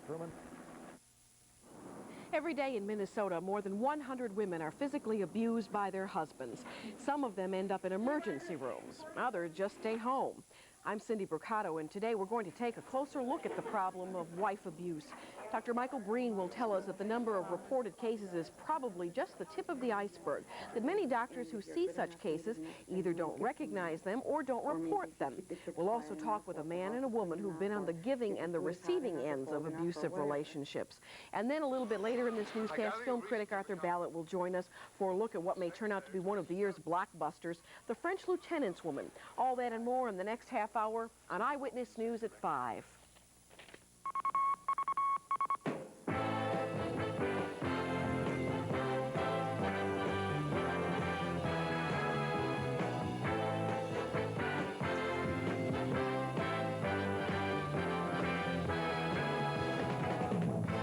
Truman. Every day in Minnesota, more than 100 women are physically abused by their husbands. Some of them end up in emergency rooms. Others just stay home. I'm Cindy Bricado, and today we're going to take a closer look at the problem of wife abuse. Dr. Michael Breen will tell us that the number of reported cases is probably just the tip of the iceberg, that many doctors who see such cases either don't recognize them or don't report them. We'll also talk with a man and a woman who've been on the giving and the receiving ends of abusive relationships. And then a little bit later in this newscast, film critic Arthur Ballot will join us for a look at what may turn out to be one of the year's blockbusters, The French Lieutenant's Woman. All that and more in the next half hour on Eyewitness News at 5.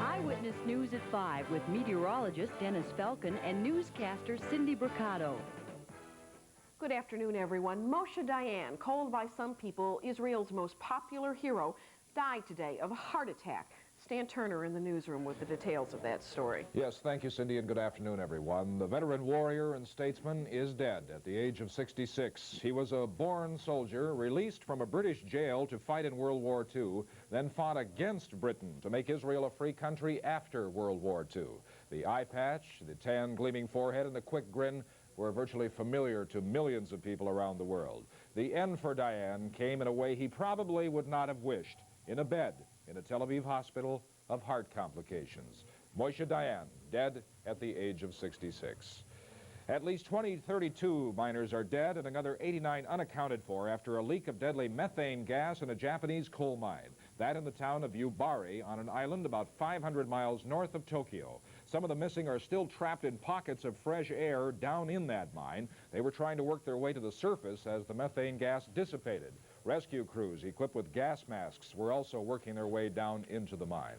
Eyewitness News at 5 with meteorologist Dennis Falcon and newscaster Cindy Bricado. Good afternoon, everyone. Moshe Dayan, called by some people Israel's most popular hero, died today of a heart attack. Stan Turner in the newsroom with the details of that story. Yes, thank you, Cindy, and good afternoon, everyone. The veteran warrior and statesman is dead at the age of 66. He was a born soldier, released from a British jail to fight in World War II, then fought against Britain to make Israel a free country after World War II. The eye patch, the tan gleaming forehead, and the quick grin were virtually familiar to millions of people around the world. The end for Dayan came in a way he probably would not have wished, in a bed in a Tel Aviv hospital of heart complications. Moshe Dayan, dead at the age of 66. At least 32 miners are dead and another 89 unaccounted for after a leak of deadly methane gas in a Japanese coal mine. That in the town of Yubari on an island about 500 miles north of Tokyo. Some of the missing are still trapped in pockets of fresh air down in that mine. They were trying to work their way to the surface as the methane gas dissipated. Rescue crews equipped with gas masks were also working their way down into the mine.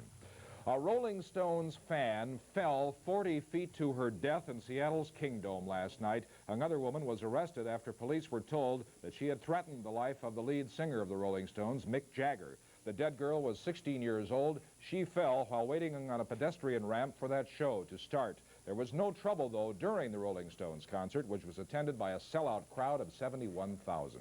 A Rolling Stones fan fell 40 feet to her death in Seattle's Kingdome last night. Another woman was arrested after police were told that she had threatened the life of the lead singer of the Rolling Stones, Mick Jagger. The dead girl was 16 years old. She fell while waiting on a pedestrian ramp for that show to start. There was no trouble, though, during the Rolling Stones concert, which was attended by a sellout crowd of 71,000.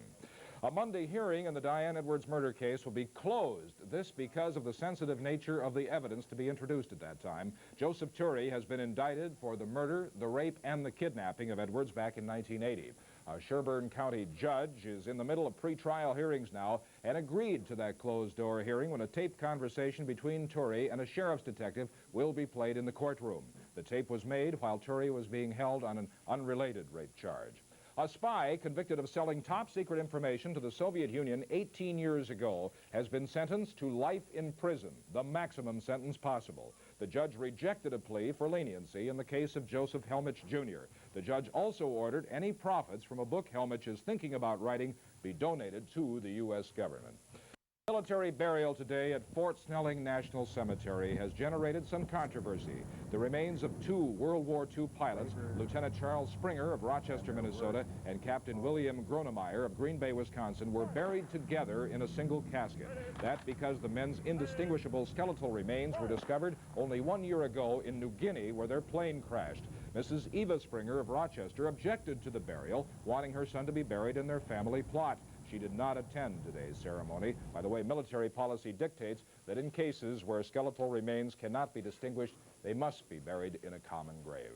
A Monday hearing in the Diane Edwards murder case will be closed. This because of the sensitive nature of the evidence to be introduced at that time. Joseph Turey has been indicted for the murder, the rape, and the kidnapping of Edwards back in 1980. A Sherburne County judge is in the middle of pre-trial hearings now and agreed to that closed-door hearing when a taped conversation between Turey and a sheriff's detective will be played in the courtroom. The tape was made while Turey was being held on an unrelated rape charge. A spy convicted of selling top-secret information to the Soviet Union 18 years ago has been sentenced to life in prison, the maximum sentence possible. The judge rejected a plea for leniency in the case of Joseph Helmich, Jr. The judge also ordered any profits from a book Helmich is thinking about writing be donated to the U.S. government. Military burial today at Fort Snelling National Cemetery has generated some controversy. The remains of two World War II pilots, Lieutenant Charles Springer of Rochester, Minnesota, and Captain William Gronemeyer of Green Bay, Wisconsin, were buried together in a single casket. That because the men's indistinguishable skeletal remains were discovered only 1 year ago in New Guinea, where their plane crashed. Mrs. Eva Springer of Rochester objected to the burial, wanting her son to be buried in their family plot. She did not attend today's ceremony. By the way, military policy dictates that in cases where skeletal remains cannot be distinguished, they must be buried in a common grave.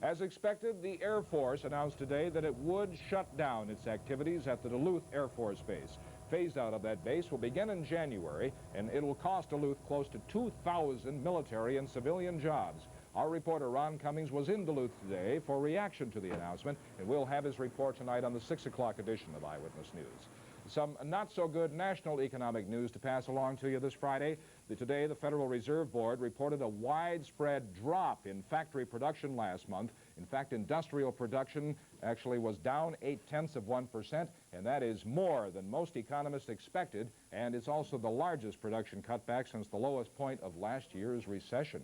As expected, the Air Force announced today that it would shut down its activities at the Duluth Air Force Base. Phase out of that base will begin in January, and it will cost Duluth close to 2,000 military and civilian jobs. Our reporter Ron Cummings was in Duluth today for reaction to the announcement, and we'll have his report tonight on the 6 o'clock edition of Eyewitness News. Some not-so-good national economic news to pass along to you this Friday. Today, the Federal Reserve Board reported a widespread drop in factory production last month In fact, industrial production actually was down 0.8%, and that is more than most economists expected, and it's also the largest production cutback since the lowest point of last year's recession.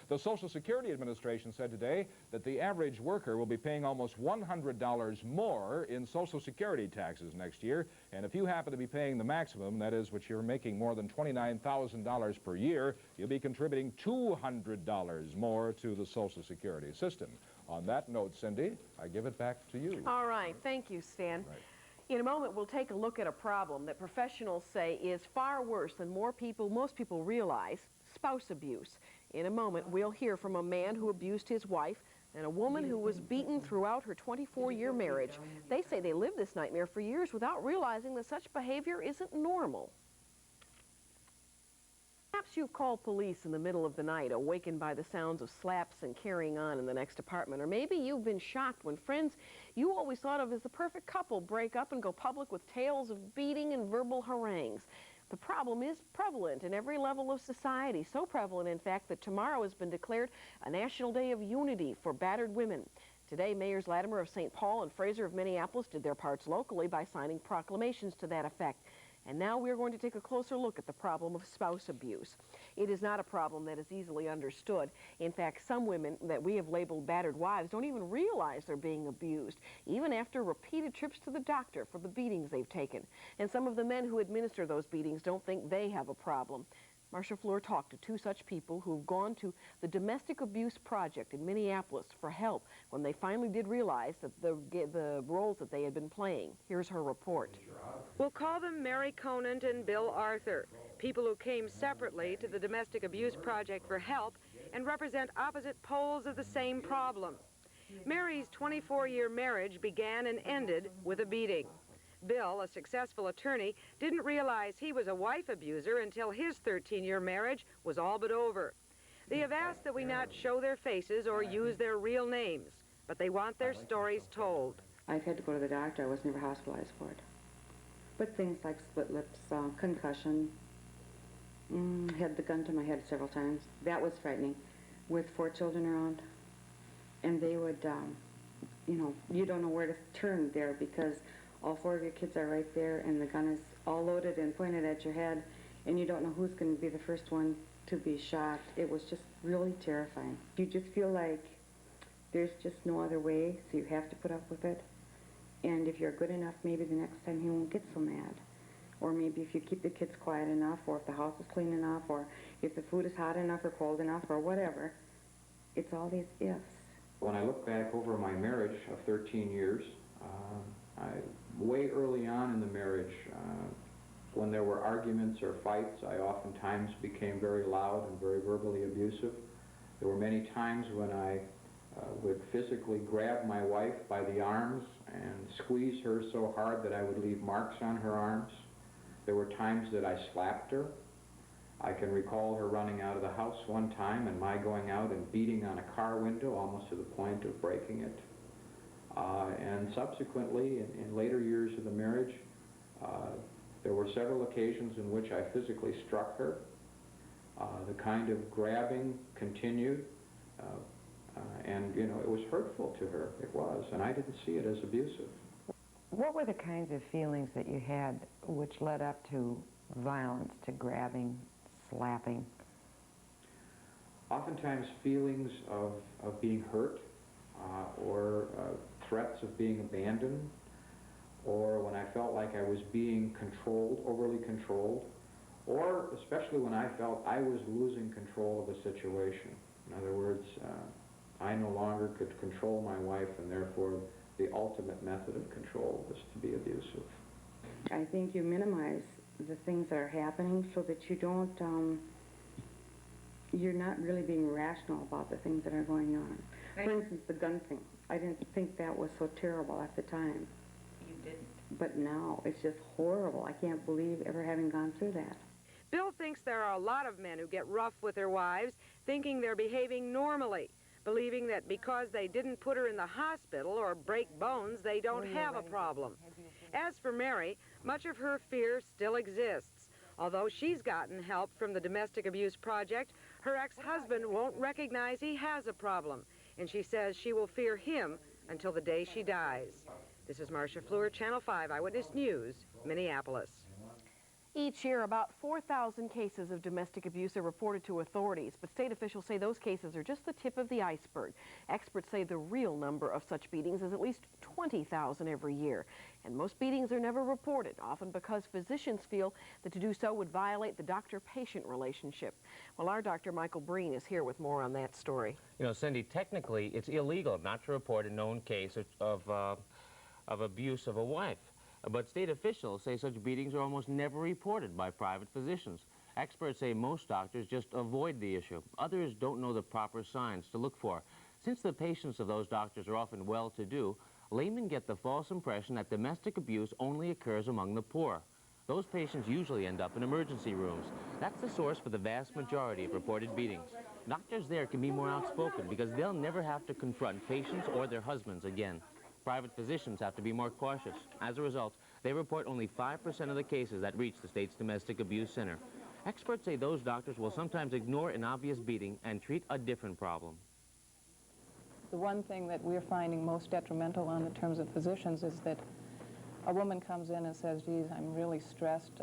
The Social Security Administration said today that the average worker will be paying almost $100 more in Social Security taxes next year, and if you happen to be paying the maximum, that is, which you're making more than $29,000 per year, you'll be contributing $200 more to the Social Security system. On that note, Cindy, I give it back to you. All right. Thank you, Stan. Right. In a moment, we'll take a look at a problem that professionals say is far worse than most people realize, spouse abuse. In a moment, we'll hear from a man who abused his wife and a woman who was beaten throughout her 24-year marriage. They say they lived this nightmare for years without realizing that such behavior isn't normal. Perhaps you've called police in the middle of the night, awakened by the sounds of slaps and carrying on in the next apartment. Or maybe you've been shocked when friends you always thought of as the perfect couple break up and go public with tales of beating and verbal harangues. The problem is prevalent in every level of society, so prevalent, in fact, that tomorrow has been declared a National Day of Unity for battered women. Today, Mayors Latimer of St. Paul and Fraser of Minneapolis did their parts locally by signing proclamations to that effect. And now we're going to take a closer look at the problem of spouse abuse. It is not a problem that is easily understood. In fact, some women that we have labeled battered wives don't even realize they're being abused, even after repeated trips to the doctor for the beatings they've taken. And some of the men who administer those beatings don't think they have a problem. Marcia Fleur talked to two such people who've gone to the Domestic Abuse Project in Minneapolis for help when they finally did realize that the roles that they had been playing. Here's her report. We'll call them Mary Conant and Bill Arthur, people who came separately to the Domestic Abuse Project for help and represent opposite poles of the same problem. Mary's 24-year marriage began and ended with a beating. Bill, a successful attorney, didn't realize he was a wife abuser until his 13-year marriage was all but over. They have asked that we not show their faces or use their real names, but they want their stories told. I've had to go to the doctor. I was never hospitalized for it. But things like split lips, concussion, had the gun to my head several times. That was frightening, with 4 children around. And they would, you know, you don't know where to turn there because all 4 of your kids are right there and the gun is all loaded and pointed at your head and you don't know who's going to be the first one to be shot. It was just really terrifying. You just feel like there's just no other way, so you have to put up with it. And if you're good enough, maybe the next time he won't get so mad. Or maybe if you keep the kids quiet enough, or if the house is clean enough, or if the food is hot enough or cold enough, or whatever. It's all these ifs. When I look back over my marriage of 13 years, way early on in the marriage, when there were arguments or fights, I oftentimes became very loud and very verbally abusive. There were many times when I would physically grab my wife by the arms and squeeze her so hard that I would leave marks on her arms. There were times that I slapped her. I can recall her running out of the house one time and my going out and beating on a car window almost to the point of breaking it. And subsequently, in later years of the marriage, there were several occasions in which I physically struck her. The kind of grabbing continued, and you know, it was hurtful to her. It was, and I didn't see it as abusive. What were the kinds of feelings that you had which led up to violence, to grabbing, slapping? Oftentimes feelings of being hurt, or threats of being abandoned, or when I felt like I was being controlled, overly controlled, or especially when I felt I was losing control of the situation. In other words, I no longer could control my wife, and therefore the ultimate method of control was to be abusive. I think you minimize the things that are happening so that you don't, you're not really being rational about the things that are going on. For instance, the gun thing. I didn't think that was so terrible at the time. You didn't. But now, it's just horrible. I can't believe ever having gone through that. Bill thinks there are a lot of men who get rough with their wives, thinking they're behaving normally, believing that because they didn't put her in the hospital or break bones, they don't have a problem. As for Mary, much of her fear still exists. Although she's gotten help from the Domestic Abuse Project, her ex-husband won't recognize he has a problem. and she says she will fear him until the day she dies. This is Marcia Fleur, Channel 5 Eyewitness News, Minneapolis. Each year, about 4,000 cases of domestic abuse are reported to authorities, but state officials say those cases are just the tip of the iceberg. Experts say the real number of such beatings is at least 20,000 every year, and most beatings are never reported, often because physicians feel that to do so would violate the doctor-patient relationship. Well, our Dr. Michael Breen is here with more on that story. You know, Cindy, technically, it's illegal not to report a known case of abuse of a wife. But state officials say such beatings are almost never reported by private physicians. Experts say most doctors just avoid the issue. Others don't know the proper signs to look for. Since the patients of those doctors are often well-to-do, laymen get the false impression that domestic abuse only occurs among the poor. Those patients usually end up in emergency rooms. That's the source for the vast majority of reported beatings. Doctors there can be more outspoken because they'll never have to confront patients or their husbands again. Private physicians have to be more cautious. As a result, they report only 5% of the cases that reach the state's domestic abuse center. Experts say those doctors will sometimes ignore an obvious beating and treat a different problem. The one thing that we're finding most detrimental on the terms of physicians is that a woman comes in and says, geez, I'm really stressed,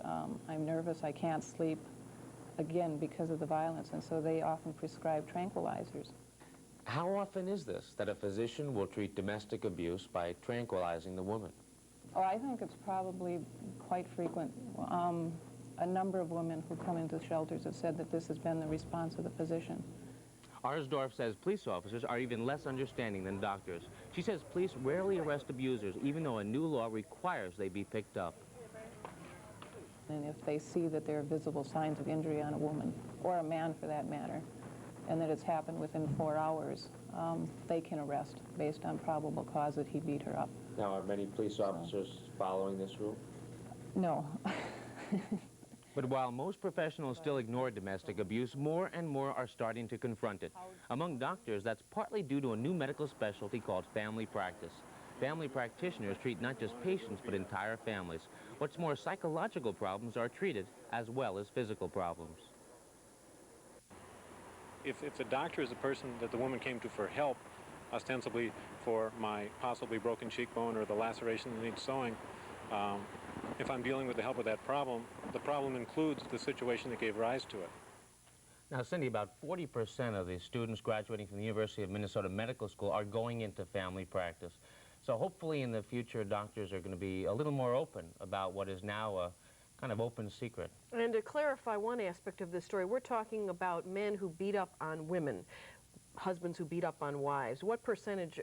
I'm nervous, I can't sleep, again, because of the violence, and so they often prescribe tranquilizers. How often is this, that a physician will treat domestic abuse by tranquilizing the woman? Oh, I think it's probably quite frequent. A number of women who come into shelters have said that this has been the response of the physician. Arsdorf says police officers are even less understanding than doctors. She says police rarely arrest abusers, even though a new law requires they be picked up. And if they see that there are visible signs of injury on a woman, or a man for that matter, and that it's happened within 4 hours, they can arrest based on probable cause that he beat her up. Now, are many police officers following this rule? No. But while most professionals still ignore domestic abuse, more and more are starting to confront it. Among doctors, that's partly due to a new medical specialty called family practice. Family practitioners treat not just patients, but entire families. What's more, psychological problems are treated as well as physical problems. If the doctor is the person that the woman came to for help, ostensibly for my possibly broken cheekbone or the laceration that needs sewing, if I'm dealing with the help of that problem, the problem includes the situation that gave rise to it. Now, Cindy, about 40% of the students graduating from the University of Minnesota Medical School are going into family practice. So hopefully in the future, doctors are going to be a little more open about what is now a kind of open secret. And to clarify one aspect of this story, we're talking about men who beat up on women, husbands who beat up on wives. What percentage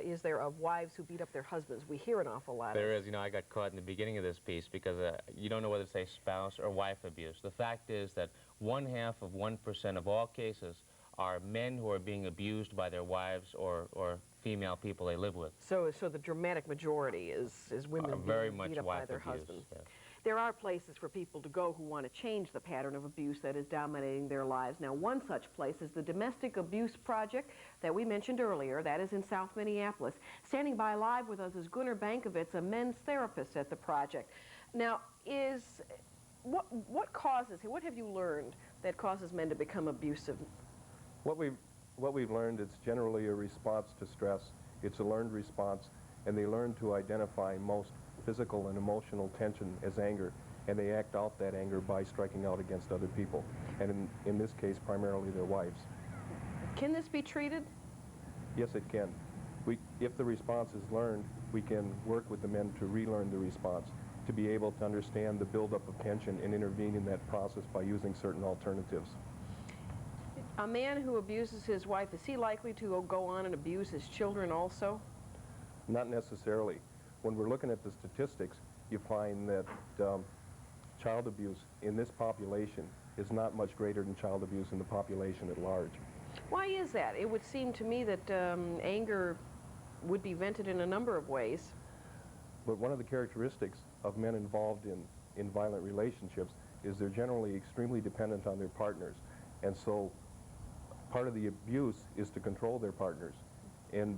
is there of wives who beat up their husbands? We hear an awful lot. There is. You know, I got caught in the beginning of this piece because you don't know whether to say spouse or wife abuse. The fact is that 0.5% of all cases are men who are being abused by their wives or female people they live with. So the dramatic majority is women very being much beat up by wife their abuse, husbands. yes. There are places for people to go who want to change the pattern of abuse that is dominating their lives. Now, one such place is the Domestic Abuse Project that we mentioned earlier. That is in South Minneapolis. Standing by live with us is Gunnar Bankovitz, a men's therapist at the project. Now, what have you learned that causes men to become abusive? What we've learned, it's generally a response to stress. It's a learned response, and they learn to identify most physical and emotional tension as anger, and they act out that anger by striking out against other people, and in this case, primarily their wives. Can this be treated? Yes, it can. If the response is learned, we can work with the men to relearn the response, to be able to understand the buildup of tension and intervene in that process by using certain alternatives. A man who abuses his wife, is he likely to go on and abuse his children also? Not necessarily. When we're looking at the statistics, you find that child abuse in this population is not much greater than child abuse in the population at large. Why is that? It would seem to me that anger would be vented in a number of ways. But one of the characteristics of men involved in violent relationships is they're generally extremely dependent on their partners. And so part of the abuse is to control their partners. And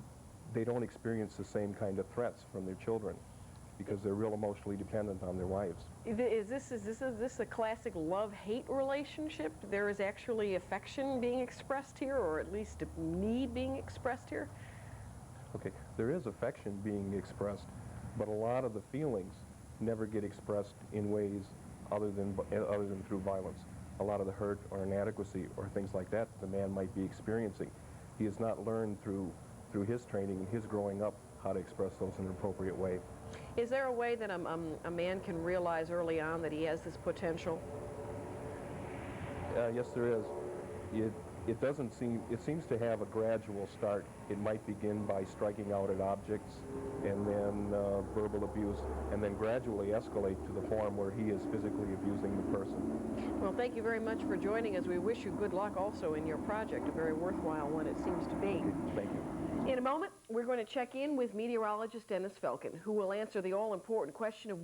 they don't experience the same kind of threats from their children. because they're real emotionally dependent on their wives. Is this a classic love-hate relationship? There is actually affection being expressed here, or at least a need being expressed here? Okay, there is affection being expressed, but a lot of the feelings never get expressed in ways other than through violence. A lot of the hurt or inadequacy or things like that the man might be experiencing, he has not learned through his training and his growing up how to express those in an appropriate way. Is there a way that a man can realize early on that he has this potential? Yes, there is. It seems to have a gradual start. It might begin by striking out at objects and then verbal abuse, and then gradually escalate to the form where he is physically abusing the person. Well, thank you very much for joining us. We wish you good luck also in your project, a very worthwhile one it seems to be. Thank you. In a moment, we're going to check in with meteorologist Dennis Felkin, who will answer the all-important question of